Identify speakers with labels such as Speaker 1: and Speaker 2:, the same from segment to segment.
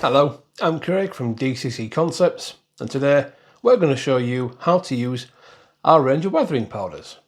Speaker 1: Hello, I'm Craig from DCC Concepts, and today we're going to show you how to use our range of weathering powders.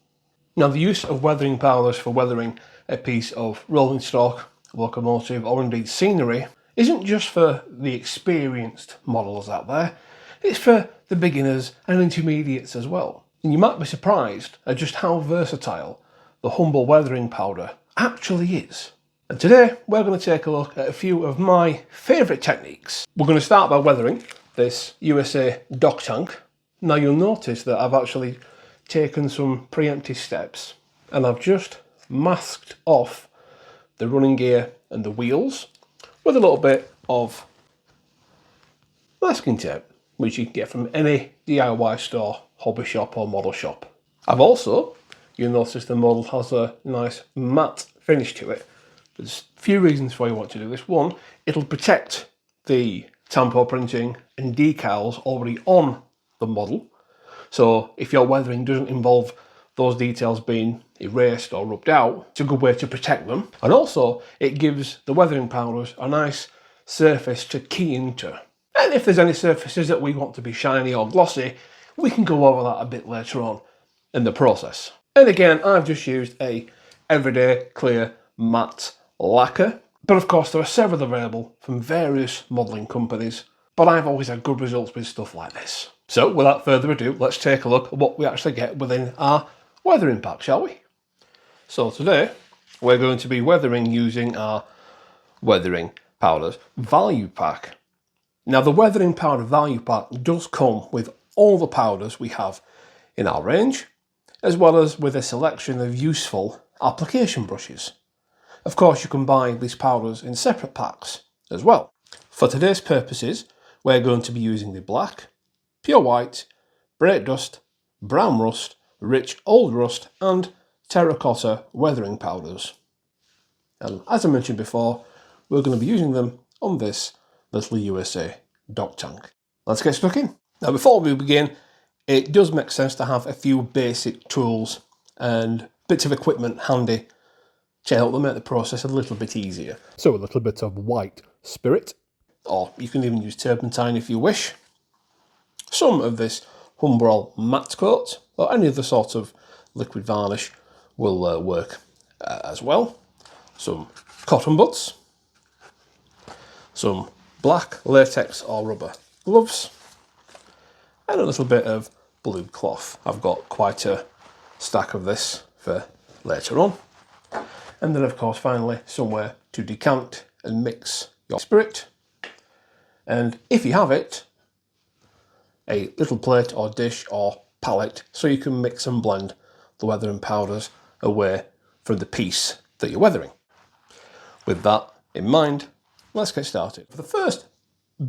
Speaker 1: Now, the use of weathering powders for weathering a piece of rolling stock, locomotive, or indeed scenery isn't just for the experienced models out there, it's for the beginners and intermediates as well. And you might be surprised at just how versatile the humble weathering powder actually is. And today we're going to take a look at a few of my favourite techniques. We're going to start by weathering this USA dock tank. Now you'll notice that I've actually taken some preemptive steps and I've just masked off the running gear and the wheels with a little bit of masking tape, which you can get from any DIY store, hobby shop or model shop. I've also, you'll notice the model has a nice matte finish to it. There's a few reasons why you want to do this. One, it'll protect the tampo printing and decals already on the model. So if your weathering doesn't involve those details being erased or rubbed out, it's a good way to protect them. And also, it gives the weathering powders a nice surface to key into. And if there's any surfaces that we want to be shiny or glossy, we can go over that a bit later on in the process. And again, I've just used a everyday clear matte lacquer, but of course there are several available from various modelling companies, but I've always had good results with stuff like this. So without further ado, let's take a look at what we actually get within our weathering pack, shall we? So today we're going to be weathering using our weathering powders value pack. Now the weathering powder value pack does come with all the powders we have in our range, as well as with a selection of useful application brushes. Of course, you can buy these powders in separate packs as well. For today's purposes, we're going to be using the black, pure white, break dust, brown rust, rich old rust, and terracotta weathering powders. And as I mentioned before, we're going to be using them on this little USA dock tank. Let's get stuck in. Now, before we begin, it does make sense to have a few basic tools and bits of equipment handy to help them make the process a little bit easier. So a little bit of white spirit, or you can even use turpentine if you wish. Some of this Humbrol matte coat, or any other sort of liquid varnish will work as well. Some cotton buds, some black latex or rubber gloves, and a little bit of blue cloth. I've got quite a stack of this for later on. And then of course finally somewhere to decant and mix your spirit. And if you have it, a little plate or dish or palette so you can mix and blend the weathering powders away from the piece that you're weathering. With that in mind, let's get started. For the first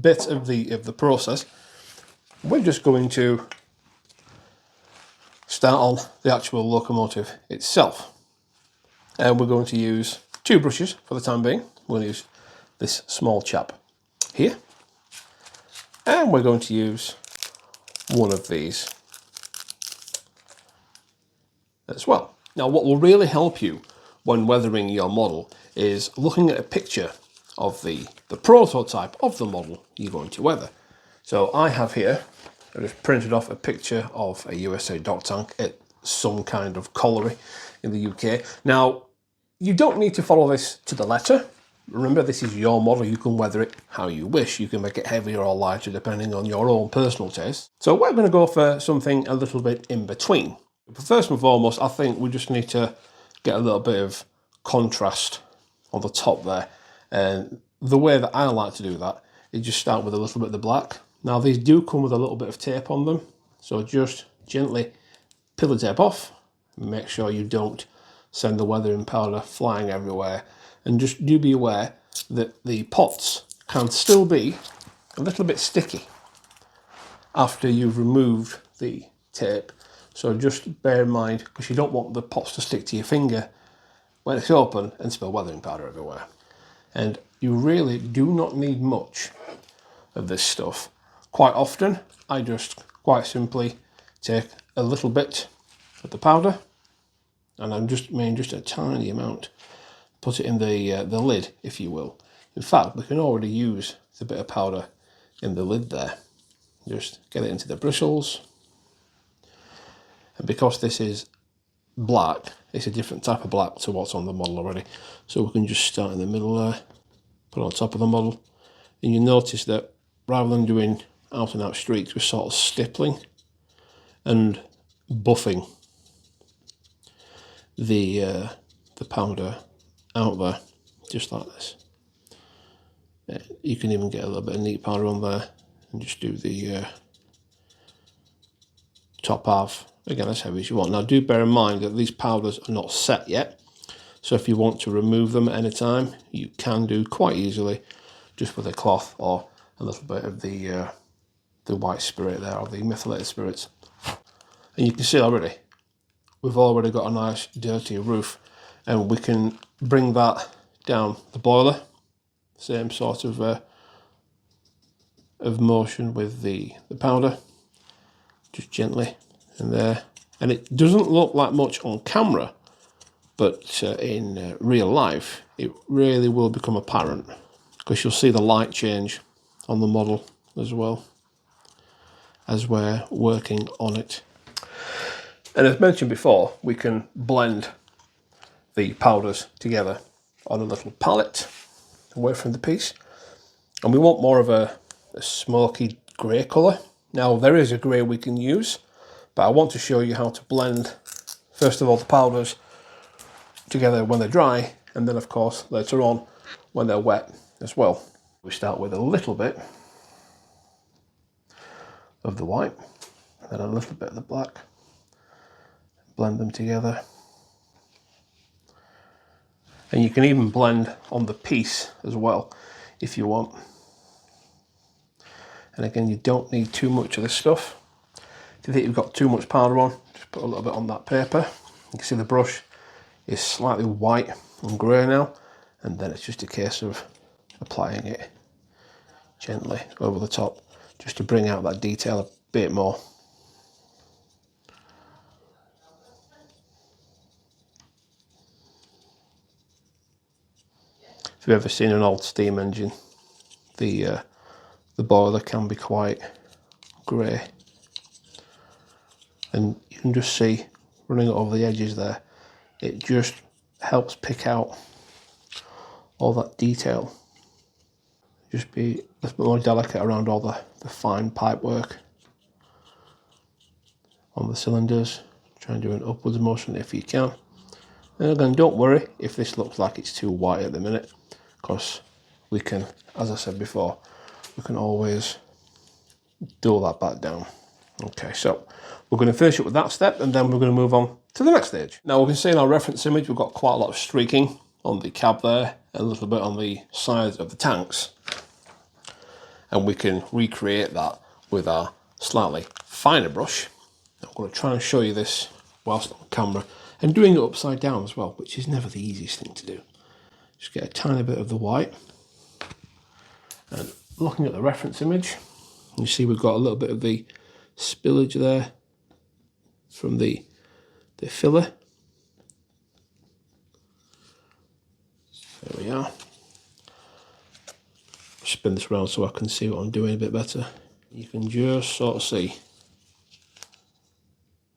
Speaker 1: bit of the process, we're just going to start on the actual locomotive itself. And we're going to use two brushes for the time being. We'll use this small chap here. And we're going to use one of these as well. Now, what will really help you when weathering your model is looking at a picture of the prototype of the model you're going to weather. So I have here, I just printed off a picture of a USA dock tank at some kind of colliery in the UK. Now, you don't need to follow this to the letter. Remember, this is your model. You can weather it how you wish. You can make it heavier or lighter depending on your own personal taste. So we're going to go for something a little bit in between. But first and foremost, I think we just need to get a little bit of contrast on the top there. And the way that I like to do that is just start with a little bit of the black. Now these do come with a little bit of tape on them. So just gently peel the tape off. Make sure you don't send the weathering powder flying everywhere, and just do be aware that the pots can still be a little bit sticky after you've removed the tape. So just bear in mind, because you don't want the pots to stick to your finger when it's open and spill weathering powder everywhere. And you really do not need much of this stuff. Quite often I just quite simply take a little bit of the powder, and I'm just a tiny amount, put it in the lid, if you will. In fact, we can already use there's a bit of powder in the lid there. Just get it into the bristles. And because this is black, it's a different type of black to what's on the model already. So we can just start in the middle there, put it on top of the model. And you notice that rather than doing out and out streaks, we're sort of stippling and buffing the powder out there, just like this. You can even get a little bit of neat powder on there and just do the top half, again as heavy as you want. Now do bear in mind that these powders are not set yet, so if you want to remove them at any time, you can do quite easily just with a cloth or a little bit of the white spirit there, or the methylated spirits. And you can see already, we've already got a nice dirty roof, and we can bring that down the boiler, same sort of motion with the powder, just gently in there. And it doesn't look like much on camera, but in real life it really will become apparent, because you'll see the light change on the model as well as we're working on it. And as mentioned before, we can blend the powders together on a little palette away from the piece, and we want more of a smoky grey colour. Now there is a grey we can use, but I want to show you how to blend first of all the powders together when they're dry, and then of course later on when they're wet as well. We start with a little bit of the white and then a little bit of the black, blend them together. And you can even blend on the piece as well if you want. And again, you don't need too much of this stuff. If you think you've got too much powder on, just put a little bit on that paper. You can see the brush is slightly white and grey now, and then it's just a case of applying it gently over the top just to bring out that detail a bit more. If you've ever seen an old steam engine, the boiler can be quite grey, and you can just see running over the edges there, it just helps pick out all that detail. Just be a little bit more delicate around all the fine pipe work on the cylinders. Try and do an upwards motion if you can. And again, don't worry if this looks like it's too white at the minute, because we can, as I said before, we can always dull that back down. Okay, so we're going to finish it with that step, and then we're going to move on to the next stage. Now we can see in our reference image we've got quite a lot of streaking on the cab there, a little bit on the sides of the tanks, and we can recreate that with our slightly finer brush. I'm going to try and show you this whilst on camera, and doing it upside down as well, which is never the easiest thing to do. Just get a tiny bit of the white, and looking at the reference image, you see we've got a little bit of the spillage there from the filler. There we are. Spin this around so I can see what I'm doing a bit better. You can just sort of see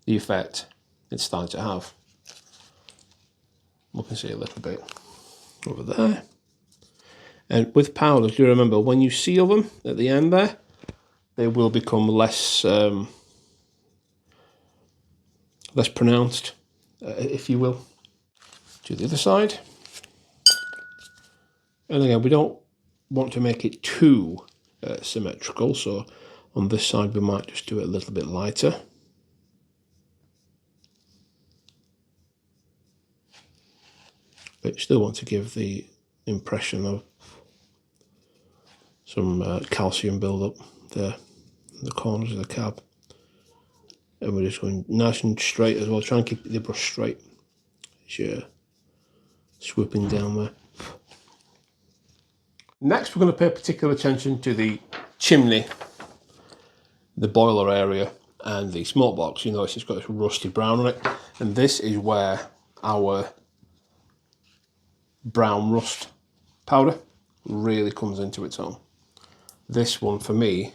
Speaker 1: the effect it's starting to have. We can see a little bit over there. And with powders, do remember when you seal them at the end there, they will become less less pronounced, if you will. To the other side. And again, we don't want to make it too symmetrical, so on this side we might just do it a little bit lighter. But you still want to give the impression of some calcium build-up there in the corners of the cab. And we're just going nice and straight as well. Try and keep the brush straight as you're swooping down there. Next, we're going to pay particular attention to the chimney, the boiler area, and the smoke box. You notice it's got this rusty brown on it, and this is where our brown rust powder really comes into its own. this one for me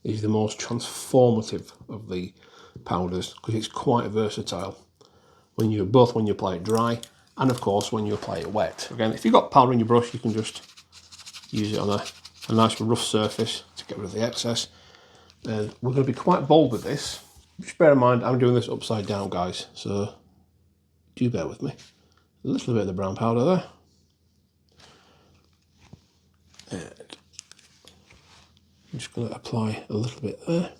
Speaker 1: is the most transformative of the powders because it's quite versatile when you apply it dry and of course when you apply it wet. Again, if you've got powder in your brush, you can just use it on a nice rough surface to get rid of the excess. And we're going to be quite bold with this. Just bear in mind, I'm doing this upside down, guys, so do bear with me. A little bit of the brown powder there. And I'm just going to apply a little bit there.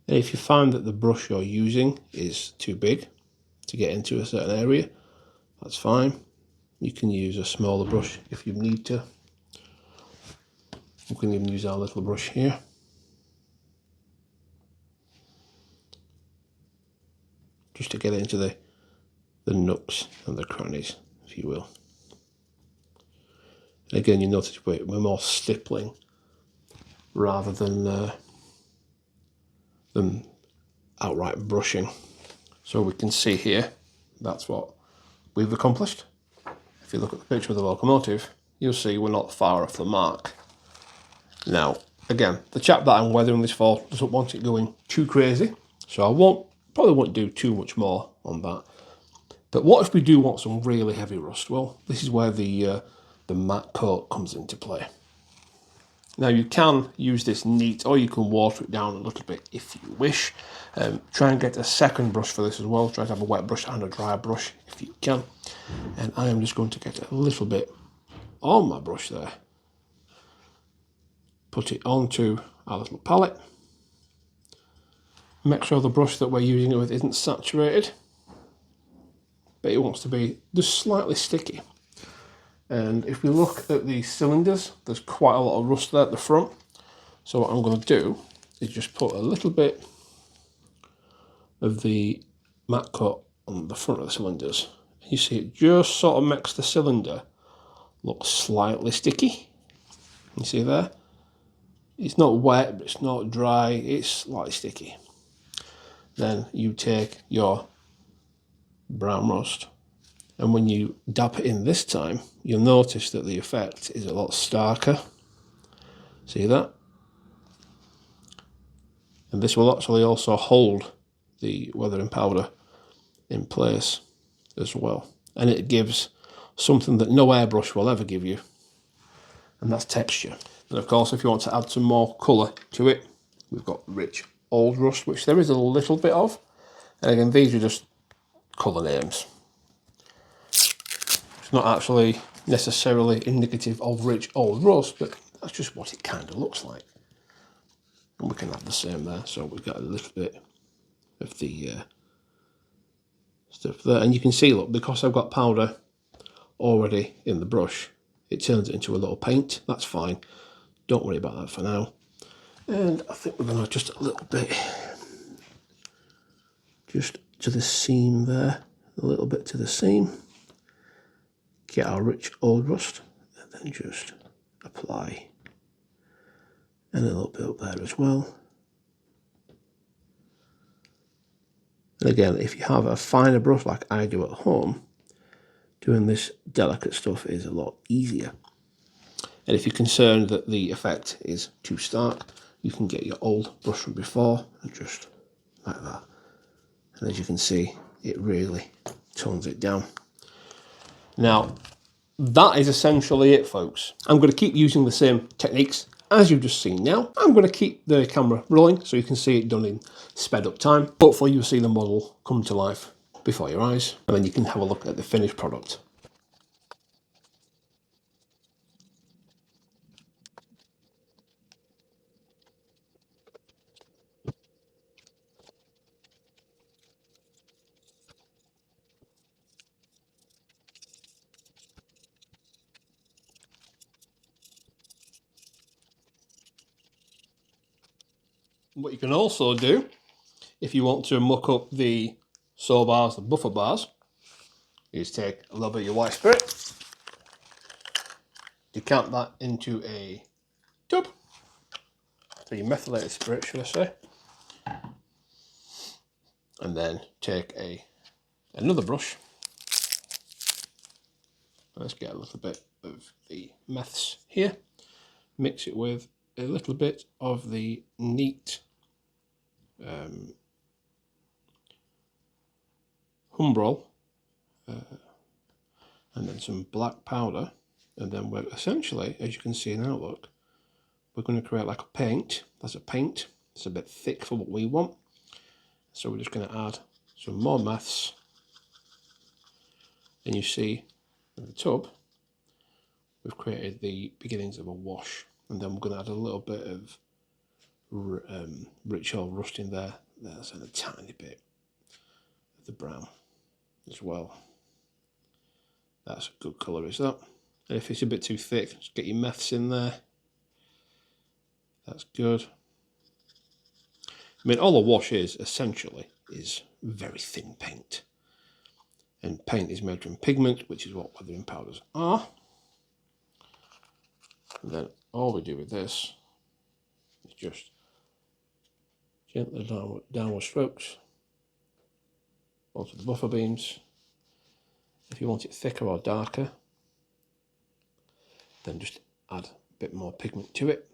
Speaker 1: And if you find that the brush you're using is too big to get into a certain area, that's fine. You can use a smaller brush if you need to. We can even use our little brush here. Just to get into the nooks and the crannies, if you will. And again, you notice we're more stippling rather than outright brushing. So we can see here, that's what we've accomplished. If you look at the picture of the locomotive, you'll see we're not far off the mark. Now, again, the chap that I'm weathering this for doesn't want it going too crazy, so I probably won't do too much more on that. But what if we do want some really heavy rust? Well, this is where the matte coat comes into play. Now you can use this neat, or you can water it down a little bit if you wish. Try and get a second brush for this as well. Try to have a wet brush and a dry brush if you can. And I am just going to get a little bit on my brush there. Put it onto our little palette. Make sure the brush that we're using it with isn't saturated, but it wants to be just slightly sticky. And if we look at the cylinders, there's quite a lot of rust there at the front. So what I'm going to do is just put a little bit of the matte coat on the front of the cylinders. You see it just sort of makes the cylinder look slightly sticky. You see there? It's not wet, but it's not dry, it's slightly sticky. Then you take your brown rust, and when you dab it in this time, you'll notice that the effect is a lot starker. See that? And this will actually also hold the weathering powder in place as well. And it gives something that no airbrush will ever give you, and that's texture. And of course, if you want to add some more colour to it, we've got rich old rust, which there is a little bit of. And again, these are just colour names. It's not actually necessarily indicative of rich old rust, but that's just what it kind of looks like. And we can have the same there. So we've got a little bit of the stuff there. And you can see, look, because I've got powder already in the brush, it turns it into a little paint. That's fine. Don't worry about that for now. And I think we're going to just a little bit, just to the seam there, a little bit to the seam. Get our rich old rust, and then just apply. And a little bit up there as well. And again, if you have a finer brush like I do at home, doing this delicate stuff is a lot easier. And if you're concerned that the effect is too stark, you can get your old brush from before and just like that. And as you can see, it really tones it down. Now, that is essentially it, folks. I'm going to keep using the same techniques as you've just seen now. I'm going to keep the camera rolling so you can see it done in sped up time. Hopefully you'll see the model come to life before your eyes, and then you can have a look at the finished product. What you can also do, if you want to muck up the saw bars, the buffer bars, is take a little bit of your white spirit, decant that into a tub, so your methylated spirit, should I say, and then take another brush Let's get a little bit of the meths here, mix it with a little bit of the neat Humbrol, and then some black powder, and then we're essentially, as you can see now, look, we're going to create like a paint. That's a paint. It's a bit thick for what we want, so we're just going to add some more meths, and you see in the tub we've created the beginnings of a wash, and then we're going to add a little bit of rich old rust in there. There's a tiny bit of the brown as well. That's a good colour, is that? And if it's a bit too thick, just get your meths in there. That's good. I mean, all a wash is essentially is very thin paint, and paint is made from pigment, which is what weathering powders are. And then all we do with this is just gently downward strokes onto the buffer beams. If you want it thicker or darker, then just add a bit more pigment to it.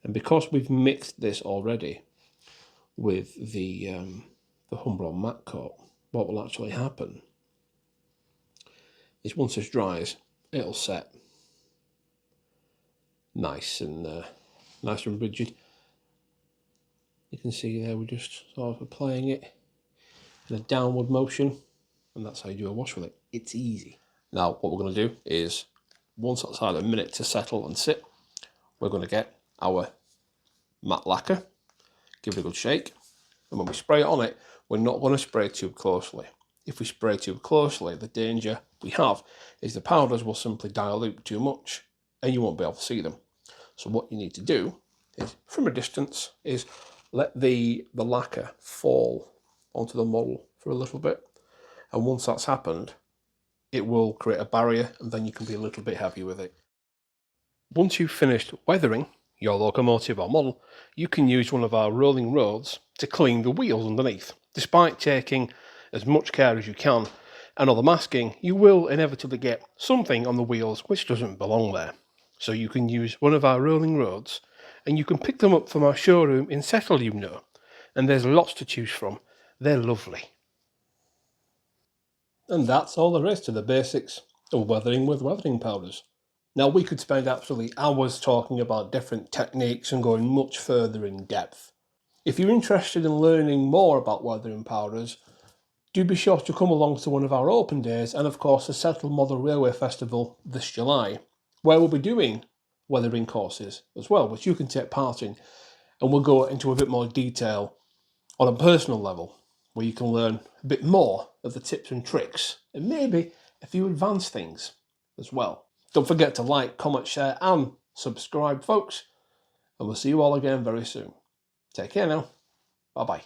Speaker 1: And because we've mixed this already with the Humbrol matte coat, what will actually happen is once this dries, it'll set nice and rigid. You can see there we're just sort of applying it in a downward motion, and that's how you do a wash with it. It's easy. Now what we're going to do is, once that's had a minute to settle and sit, we're going to get our matte lacquer, give it a good shake, and when we spray it on it, we're not going to spray too closely. If we spray too closely, the danger we have is the powders will simply dilute too much and you won't be able to see them. So what you need to do is, from a distance, is let the lacquer fall onto the model for a little bit, and once that's happened, it will create a barrier, and then you can be a little bit heavy with it. Once you've finished weathering your locomotive or model, you can use one of our rolling roads to clean the wheels underneath. Despite taking as much care as you can and all the masking, you will inevitably get something on the wheels which doesn't belong there. So you can use one of our rolling roads, and you can pick them up from our showroom in Settle, you know, and there's lots to choose from. They're lovely. And that's all there is to the basics of weathering with weathering powders. Now, we could spend absolutely hours talking about different techniques and going much further in depth. If you're interested in learning more about weathering powders, do be sure to come along to one of our open days, and of course the Settle Model Railway Festival this July, where we'll be doing weathering courses as well, which you can take part in, and we'll go into a bit more detail on a personal level, where you can learn a bit more of the tips and tricks, and maybe a few advanced things as well. Don't forget to like, comment, share, and subscribe, folks. And we'll see you all again very soon. Take care now. Bye-bye.